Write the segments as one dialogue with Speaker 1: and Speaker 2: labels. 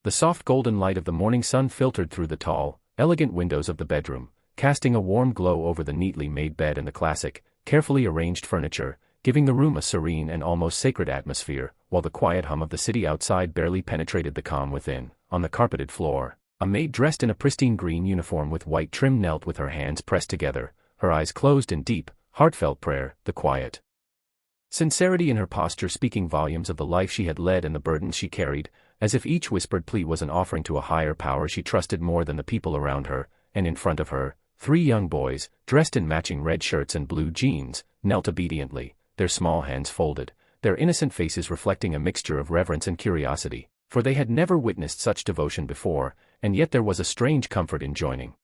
Speaker 1: The soft golden light of the morning sun filtered through the tall, elegant windows of the bedroom, casting a warm glow over the neatly made bed and the classic, carefully arranged furniture, giving the room a serene and almost sacred atmosphere, while the quiet hum of the city outside barely penetrated the calm within. On the carpeted floor, a maid dressed in a pristine green uniform with white trim knelt with her hands pressed together, her eyes closed in deep, heartfelt prayer, the quiet sincerity in her posture speaking volumes of the life she had led and the burdens she carried, as if each whispered plea was an offering to a higher power she trusted more than the people around her. And in front of her, 3 young boys, dressed in matching red shirts and blue jeans, knelt obediently, their small hands folded, their innocent faces reflecting a mixture of reverence and curiosity, for they had never witnessed such devotion before, and yet there was a strange comfort in joining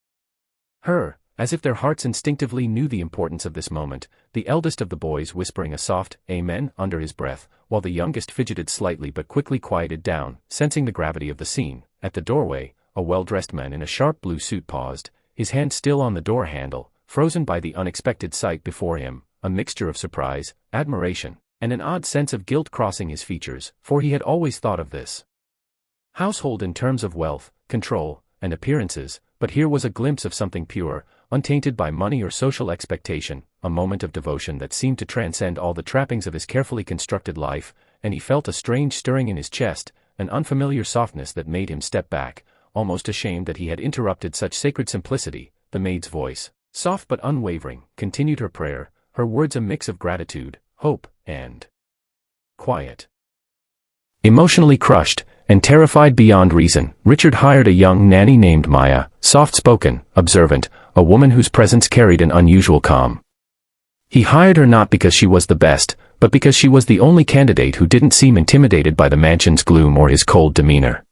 Speaker 1: her, as if their hearts instinctively knew the importance of this moment, the eldest of the boys whispering a soft "Amen" under his breath, while the youngest fidgeted slightly but quickly quieted down, sensing the gravity of the scene. At the doorway, a well-dressed man in a sharp blue suit paused, his hand still on the door handle, frozen by the unexpected sight before him, a mixture of surprise, admiration, and an odd sense of guilt crossing his features, for he had always thought of this household in terms of wealth, control, and appearances, but here was a glimpse of something pure, untainted by money or social expectation, a moment of devotion that seemed to transcend all the trappings of his carefully constructed life, and he felt a strange stirring in his chest, an unfamiliar softness that made him step back, almost ashamed that he had interrupted such sacred simplicity. The maid's voice, soft but unwavering, continued her prayer, her words a mix of gratitude, hope, and quiet. Emotionally crushed, and terrified beyond reason, Richard hired a young nanny named Maya, soft-spoken, observant, a woman whose presence carried an unusual calm. He hired her not because she was the best, but because she was the only candidate who didn't seem intimidated by the mansion's gloom or his cold demeanor.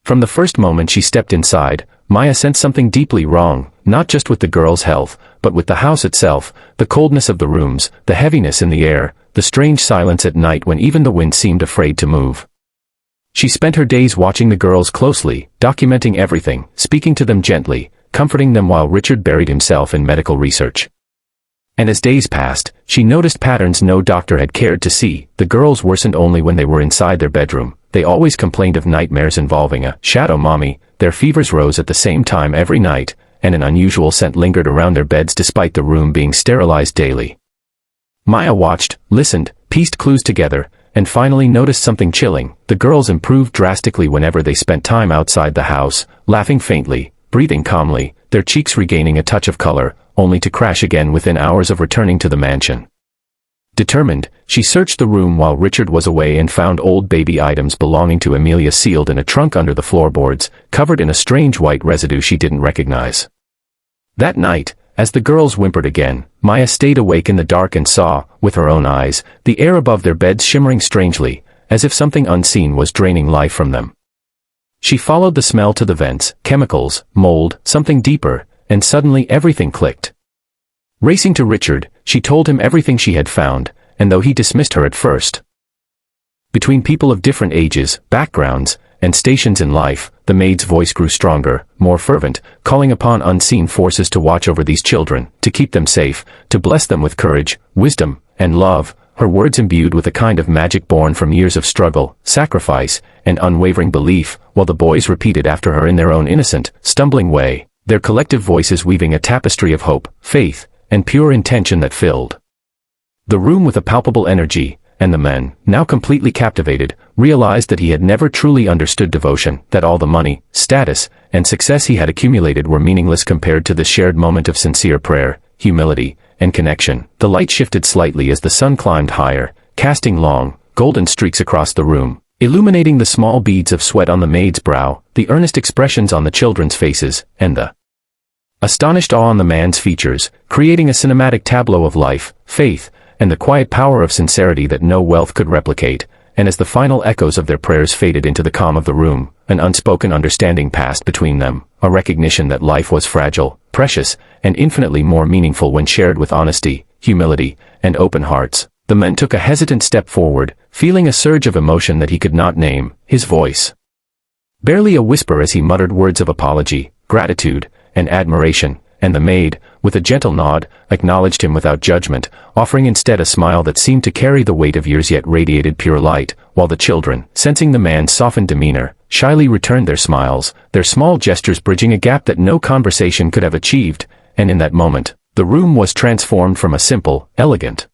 Speaker 1: From the first moment she stepped inside, Maya sensed something deeply wrong, not just with the girl's health, but with the house itself, the coldness of the rooms, the heaviness in the air, the strange silence at night when even the wind seemed afraid to move. She spent her days watching the girls closely, documenting everything, speaking to them gently, comforting them while Richard buried himself in medical research. And as days passed, she noticed patterns no doctor had cared to see. The girls worsened only when they were inside their bedroom. They always complained of nightmares involving a shadow mommy, their fevers rose at the same time every night, and an unusual scent lingered around their beds despite the room being sterilized daily. Maya watched, listened, pieced clues together, and finally noticed something chilling. The girls improved drastically whenever they spent time outside the house, laughing faintly, breathing calmly, their cheeks regaining a touch of color, only to crash again within hours of returning to the mansion. Determined, she searched the room while Richard was away and found old baby items belonging to Amelia sealed in a trunk under the floorboards, covered in a strange white residue she didn't recognize. That night, as the girls whimpered again, Maya stayed awake in the dark and saw, with her own eyes, the air above their beds shimmering strangely, as if something unseen was draining life from them. She followed the smell to the vents, chemicals, mold, something deeper, and suddenly everything clicked. Racing to Richard, she told him everything she had found, and though he dismissed her at first, between people of different ages, backgrounds, and stations in life, the maid's voice grew stronger, more fervent, calling upon unseen forces to watch over these children, to keep them safe, to bless them with courage, wisdom, and love, her words imbued with a kind of magic born from years of struggle, sacrifice, and unwavering belief, while the boys repeated after her in their own innocent, stumbling way, their collective voices weaving a tapestry of hope, faith, and pure intention that filled the room with a palpable energy. And the man, now completely captivated, realized that he had never truly understood devotion, that all the money, status, and success he had accumulated were meaningless compared to the shared moment of sincere prayer, humility, and connection. The light shifted slightly as the sun climbed higher, casting long, golden streaks across the room, illuminating the small beads of sweat on the maid's brow, the earnest expressions on the children's faces, and the astonished awe on the man's features, creating a cinematic tableau of life, faith, and the quiet power of sincerity that no wealth could replicate. And as the final echoes of their prayers faded into the calm of the room, an unspoken understanding passed between them, a recognition that life was fragile, precious, and infinitely more meaningful when shared with honesty, humility, and open hearts. The man took a hesitant step forward, feeling a surge of emotion that he could not name, his voice barely a whisper as he muttered words of apology, gratitude, and admiration. And the maid, with a gentle nod, acknowledged him without judgment, offering instead a smile that seemed to carry the weight of years yet radiated pure light, while the children, sensing the man's softened demeanor, shyly returned their smiles, their small gestures bridging a gap that no conversation could have achieved, and in that moment, the room was transformed from a simple, elegant,